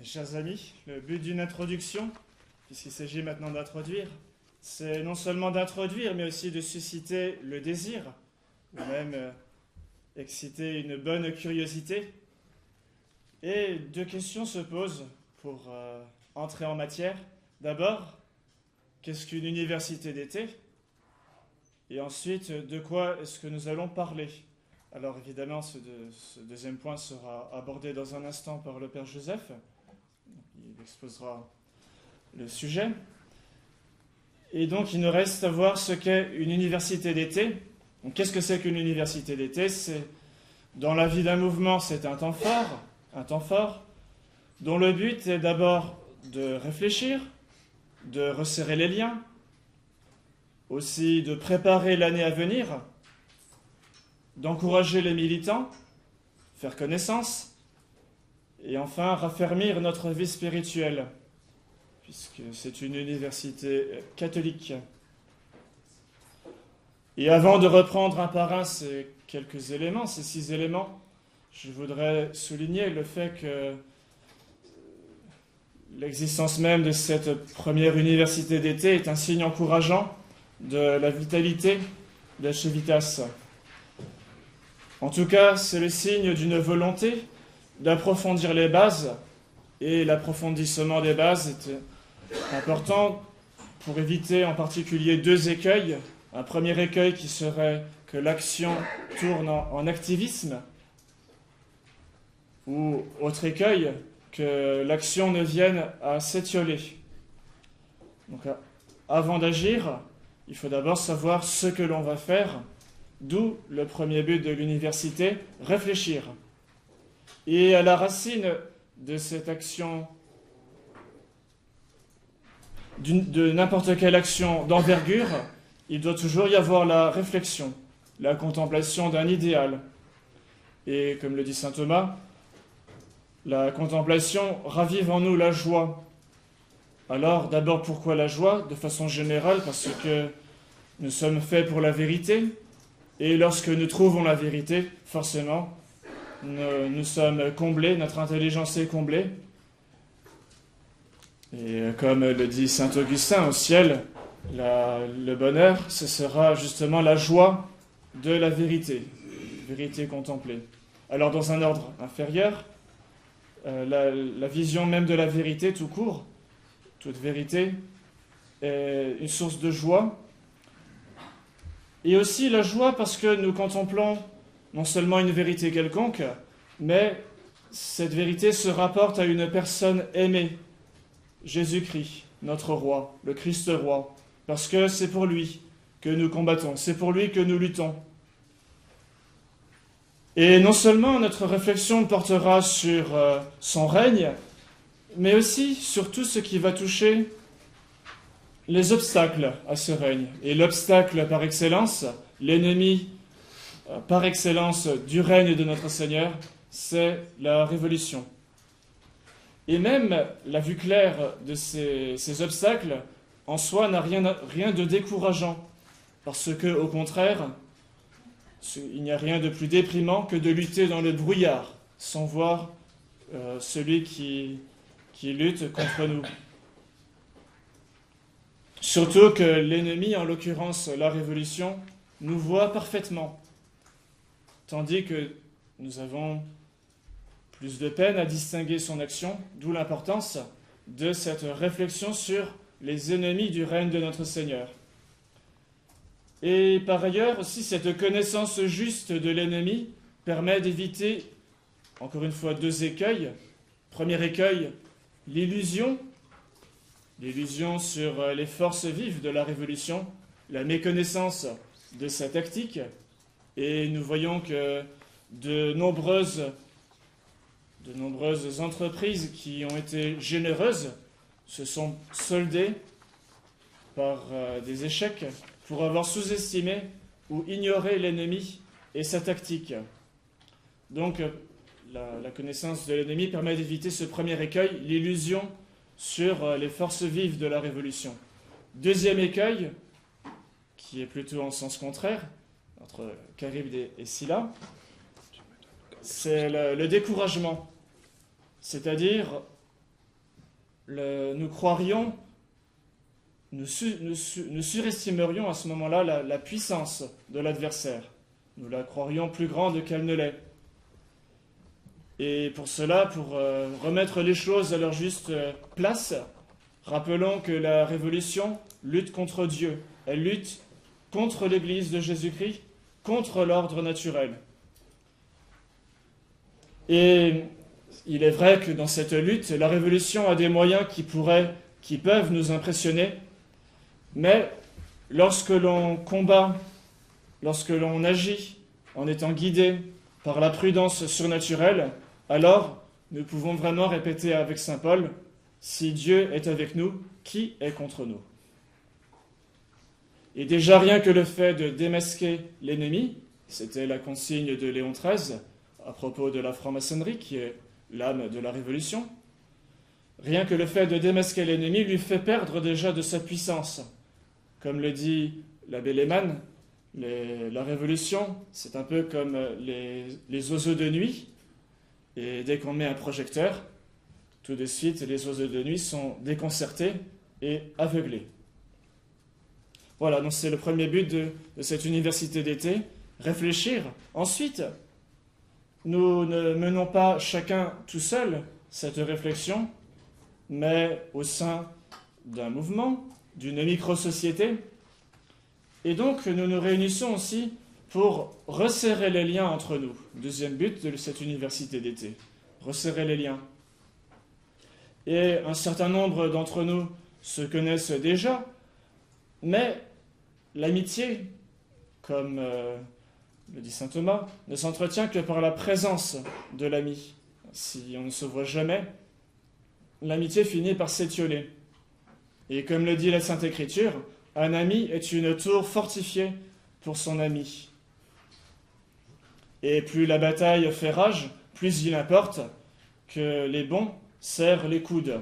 Mes chers amis, le but d'une introduction, puisqu'il s'agit maintenant d'introduire, c'est non seulement d'introduire, mais aussi de susciter le désir, ou même exciter une bonne curiosité. Et deux questions se posent pour entrer en matière. D'abord, qu'est-ce qu'une université d'été? Et ensuite, de quoi est-ce que nous allons parler? Alors évidemment, ce deuxième point sera abordé dans un instant par le Père Joseph. Il exposera le sujet. Et donc, il nous reste à voir ce qu'est une université d'été. Donc, qu'est-ce que c'est qu'une université d'été? C'est, dans la vie d'un mouvement, c'est un temps fort, dont le but est d'abord de réfléchir, de resserrer les liens, aussi de préparer l'année à venir, d'encourager les militants, faire connaissance, et enfin raffermir notre vie spirituelle, puisque c'est une université catholique. Et avant de reprendre un par un ces quelques éléments, ces 6 éléments, je voudrais souligner le fait que l'existence même de cette première université d'été est un signe encourageant de la vitalité de Civitas. En tout cas, c'est le signe d'une volonté d'approfondir les bases, et l'approfondissement des bases est important pour éviter en particulier 2 écueils. Un premier écueil qui serait que l'action tourne en activisme, ou autre écueil, que l'action ne vienne à s'étioler. Donc, avant d'agir, il faut d'abord savoir ce que l'on va faire, d'où le premier but de l'université, réfléchir. Et à la racine de cette action, de n'importe quelle action d'envergure, il doit toujours y avoir la réflexion, la contemplation d'un idéal. Et comme le dit saint Thomas, la contemplation ravive en nous la joie. Alors, d'abord, pourquoi la joie? De façon générale, parce que nous sommes faits pour la vérité, et lorsque nous trouvons la vérité, forcément, nous sommes comblés, notre intelligence est comblée. Et comme le dit saint Augustin, au ciel, le bonheur, ce sera justement la joie de la vérité contemplée. Alors dans un ordre inférieur, la vision même de la vérité tout court, toute vérité, est une source de joie. Et aussi la joie parce que nous contemplons non seulement une vérité quelconque, mais cette vérité se rapporte à une personne aimée, Jésus-Christ, notre roi, le Christ roi, parce que c'est pour lui que nous combattons, c'est pour lui que nous luttons. Et non seulement notre réflexion portera sur son règne, mais aussi sur tout ce qui va toucher les obstacles à ce règne. Et l'obstacle par excellence, l'ennemi par excellence du règne de notre Seigneur, c'est la révolution. Et même la vue claire de ces obstacles, en soi, n'a rien de décourageant, parce que, au contraire, il n'y a rien de plus déprimant que de lutter dans le brouillard, sans voir celui qui lutte contre nous. Surtout que l'ennemi, en l'occurrence la révolution, nous voit parfaitement, tandis que nous avons plus de peine à distinguer son action, d'où l'importance de cette réflexion sur les ennemis du règne de notre Seigneur. Et par ailleurs aussi, cette connaissance juste de l'ennemi permet d'éviter, encore une fois, 2 écueils. Premier écueil, l'illusion sur les forces vives de la Révolution, la méconnaissance de sa tactique, et nous voyons que de nombreuses entreprises qui ont été généreuses se sont soldées par des échecs pour avoir sous-estimé ou ignoré l'ennemi et sa tactique. Donc, la connaissance de l'ennemi permet d'éviter ce premier écueil, l'illusion sur les forces vives de la Révolution. Deuxième écueil, qui est plutôt en sens contraire, entre Charybde et Scylla, c'est le découragement. C'est-à-dire nous croirions, nous surestimerions à ce moment-là la puissance de l'adversaire. Nous la croirions plus grande qu'elle ne l'est. Et pour cela, pour remettre les choses à leur juste place, rappelons que la révolution lutte contre Dieu. Elle lutte contre l'Église de Jésus-Christ, contre l'ordre naturel. Et il est vrai que dans cette lutte, la révolution a des moyens qui peuvent nous impressionner, mais lorsque l'on combat, lorsque l'on agit en étant guidé par la prudence surnaturelle, alors nous pouvons vraiment répéter avec saint Paul, « Si Dieu est avec nous, qui est contre nous ?» Et déjà rien que le fait de démasquer l'ennemi, c'était la consigne de Léon XIII à propos de la franc-maçonnerie, qui est l'âme de la Révolution, rien que le fait de démasquer l'ennemi lui fait perdre déjà de sa puissance. Comme le dit l'abbé Lehmann, la Révolution, c'est un peu comme les oiseaux de nuit, et dès qu'on met un projecteur, tout de suite, les oiseaux de nuit sont déconcertés et aveuglés. Voilà, donc c'est le premier but de cette université d'été, réfléchir. Ensuite, nous ne menons pas chacun tout seul cette réflexion, mais au sein d'un mouvement, d'une micro-société. Et donc, nous nous réunissons aussi pour resserrer les liens entre nous. Deuxième but de cette université d'été, resserrer les liens. Et un certain nombre d'entre nous se connaissent déjà, mais l'amitié, comme le dit saint Thomas, ne s'entretient que par la présence de l'ami. Si on ne se voit jamais, l'amitié finit par s'étioler. Et comme le dit la Sainte Écriture, un ami est une tour fortifiée pour son ami. Et plus la bataille fait rage, plus il importe que les bons serrent les coudes.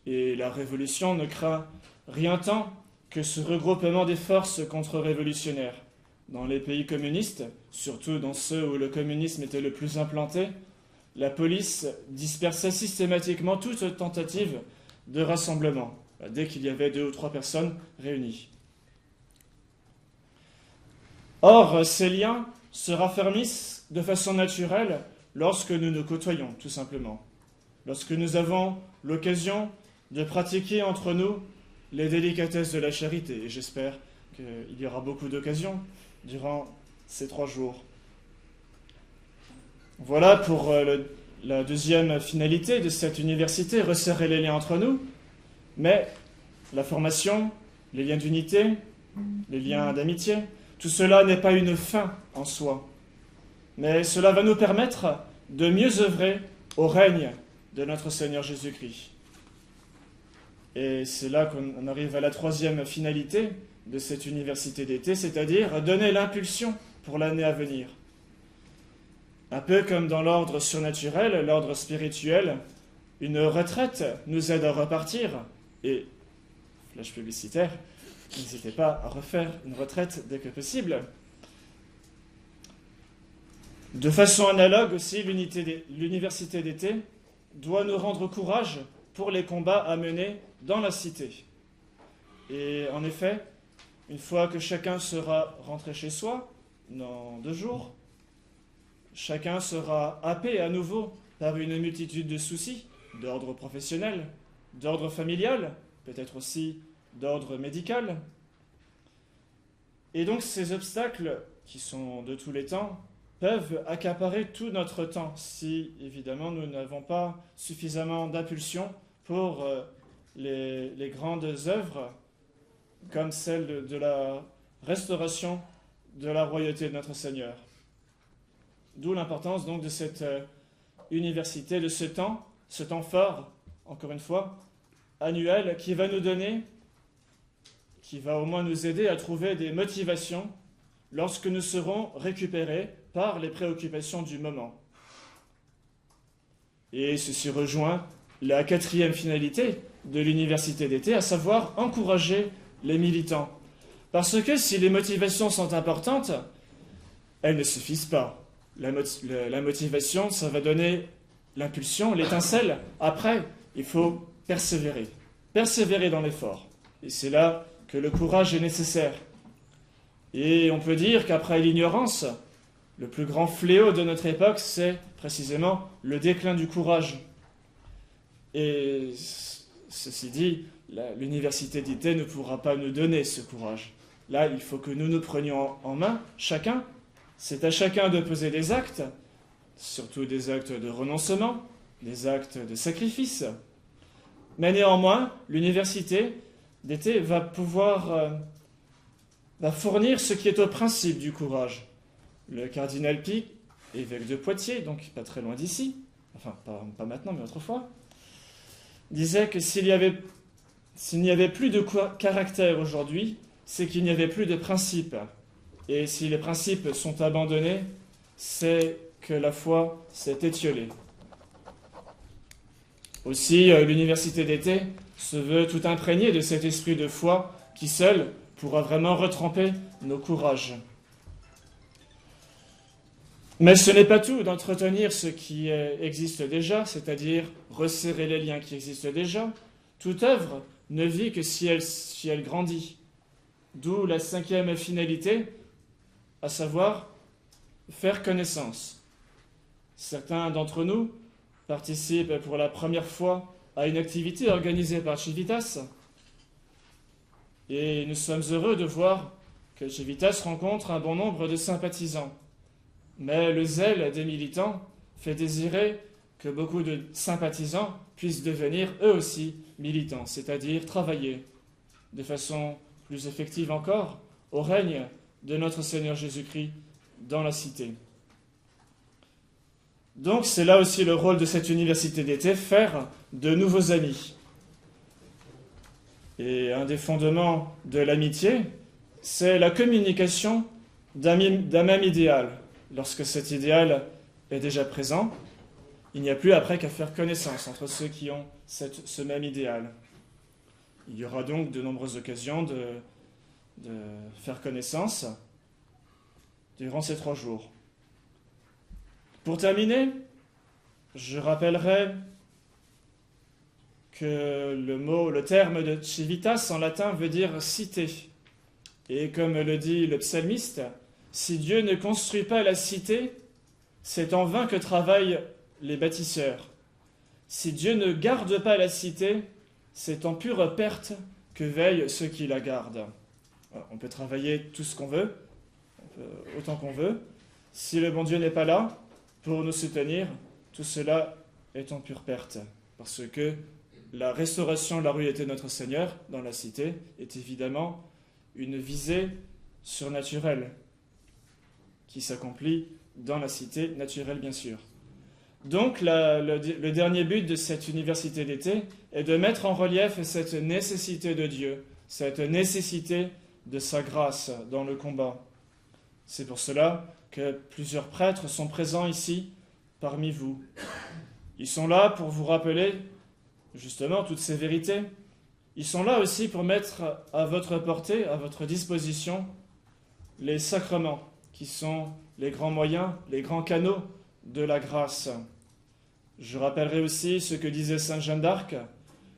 Et la révolution ne craint rien tant que ce regroupement des forces contre-révolutionnaires. Dans les pays communistes, surtout dans ceux où le communisme était le plus implanté, la police dispersait systématiquement toute tentative de rassemblement, dès qu'il y avait 2 ou 3 personnes réunies. Or, ces liens se raffermissent de façon naturelle lorsque nous nous côtoyons, tout simplement. Lorsque nous avons l'occasion de pratiquer entre nous les délicatesses de la charité. Et j'espère qu'il y aura beaucoup d'occasions durant ces 3 jours. Voilà pour la deuxième finalité de cette université, resserrer les liens entre nous. Mais la formation, les liens d'unité, les liens d'amitié, tout cela n'est pas une fin en soi. Mais cela va nous permettre de mieux œuvrer au règne de notre Seigneur Jésus-Christ. Et c'est là qu'on arrive à la 3e finalité de cette université d'été, c'est-à-dire donner l'impulsion pour l'année à venir. Un peu comme dans l'ordre surnaturel, l'ordre spirituel, une retraite nous aide à repartir. Et, flash publicitaire, n'hésitez pas à refaire une retraite dès que possible. De façon analogue aussi, l'université d'été doit nous rendre courage pour les combats à mener dans la cité. Et en effet, une fois que chacun sera rentré chez soi, dans 2 jours, chacun sera happé à nouveau par une multitude de soucis, d'ordre professionnel, d'ordre familial, peut-être aussi d'ordre médical. Et donc ces obstacles, qui sont de tous les temps, peuvent accaparer tout notre temps si, évidemment, nous n'avons pas suffisamment d'impulsion pour les grandes œuvres comme celle de la restauration de la royauté de notre Seigneur. D'où l'importance donc de cette université, de ce temps fort, encore une fois, annuel, qui va nous donner, qui va au moins nous aider à trouver des motivations lorsque nous serons récupérés par les préoccupations du moment. Et ceci rejoint la 4e finalité de l'université d'été, à savoir encourager les militants. Parce que si les motivations sont importantes, elles ne suffisent pas. La motivation, ça va donner l'impulsion, l'étincelle. Après, il faut persévérer. Persévérer dans l'effort. Et c'est là que le courage est nécessaire. Et on peut dire qu'après l'ignorance, le plus grand fléau de notre époque, c'est précisément le déclin du courage. Et ceci dit, l'université d'été ne pourra pas nous donner ce courage. Là, il faut que nous nous prenions en main, chacun. C'est à chacun de poser des actes, surtout des actes de renoncement, des actes de sacrifice. Mais néanmoins, l'université d'été va fournir ce qui est au principe du courage. Le cardinal Pie, évêque de Poitiers, donc pas très loin d'ici, enfin pas maintenant mais autrefois, disait que s'il n'y avait plus de caractère aujourd'hui, c'est qu'il n'y avait plus de principes. Et si les principes sont abandonnés, c'est que la foi s'est étiolée. Aussi, l'université d'été se veut tout imprégnée de cet esprit de foi qui seul pourra vraiment retremper nos courages. Mais ce n'est pas tout d'entretenir ce qui existe déjà, c'est-à-dire resserrer les liens qui existent déjà. Toute œuvre ne vit que si elle grandit. D'où la 5e finalité, à savoir faire connaissance. Certains d'entre nous participent pour la première fois à une activité organisée par Civitas. Et nous sommes heureux de voir que Civitas rencontre un bon nombre de sympathisants. Mais le zèle des militants fait désirer que beaucoup de sympathisants puissent devenir eux aussi militants, c'est-à-dire travailler de façon plus effective encore au règne de notre Seigneur Jésus-Christ dans la cité. Donc c'est là aussi le rôle de cette université d'été, faire de nouveaux amis. Et un des fondements de l'amitié, c'est la communication d'un même idéal. Lorsque cet idéal est déjà présent, il n'y a plus après qu'à faire connaissance entre ceux qui ont ce même idéal. Il y aura donc de nombreuses occasions de faire connaissance durant ces 3 jours. Pour terminer, je rappellerai que le terme de civitas en latin veut dire cité. Et comme le dit le psalmiste, si Dieu ne construit pas la cité, c'est en vain que travaillent les bâtisseurs. Si Dieu ne garde pas la cité, c'est en pure perte que veillent ceux qui la gardent. On peut travailler tout ce qu'on veut, autant qu'on veut. Si le bon Dieu n'est pas là pour nous soutenir, tout cela est en pure perte. Parce que la restauration de la ruité de notre Seigneur dans la cité est évidemment une visée surnaturelle qui s'accomplit dans la cité naturelle, bien sûr. Donc, le dernier but de cette université d'été est de mettre en relief cette nécessité de Dieu, cette nécessité de sa grâce dans le combat. C'est pour cela que plusieurs prêtres sont présents ici, parmi vous. Ils sont là pour vous rappeler, justement, toutes ces vérités. Ils sont là aussi pour mettre à votre portée, à votre disposition, les sacrements, qui sont les grands moyens, les grands canaux de la grâce. Je rappellerai aussi ce que disait sainte Jeanne d'Arc,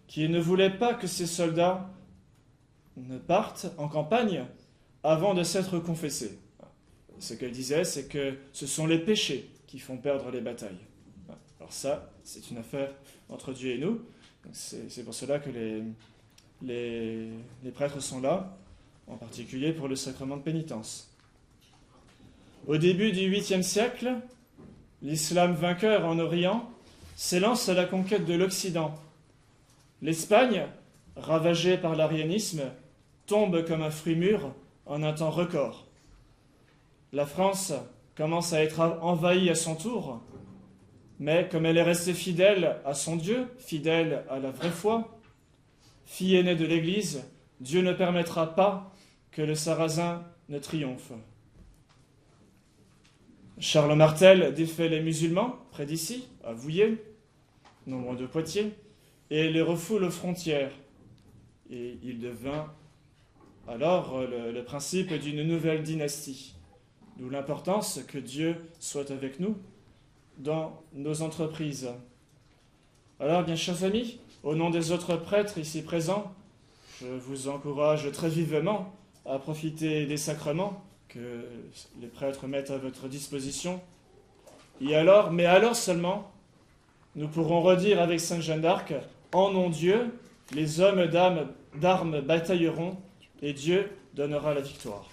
qui ne voulait pas que ses soldats ne partent en campagne avant de s'être confessés. Ce qu'elle disait, c'est que ce sont les péchés qui font perdre les batailles. Alors ça, c'est une affaire entre Dieu et nous. C'est pour cela que les prêtres sont là, en particulier pour le sacrement de pénitence. Au début du 8e siècle, l'islam vainqueur en Orient s'élance à la conquête de l'Occident. L'Espagne, ravagée par l'arianisme, tombe comme un fruit mûr en un temps record. La France commence à être envahie à son tour, mais comme elle est restée fidèle à son Dieu, fidèle à la vraie foi, fille aînée de l'Église, Dieu ne permettra pas que le Sarrasin ne triomphe. Charles Martel défait les musulmans, près d'ici, à Vouillers, non loin de Poitiers, et les refoule aux frontières. Et il devint alors le principe d'une nouvelle dynastie, d'où l'importance que Dieu soit avec nous dans nos entreprises. Alors, bien chers amis, au nom des autres prêtres ici présents, je vous encourage très vivement à profiter des sacrements que les prêtres mettent à votre disposition. Et alors, mais alors seulement, nous pourrons redire avec Sainte Jeanne d'Arc, en nom Dieu, les hommes d'armes batailleront et Dieu donnera la victoire.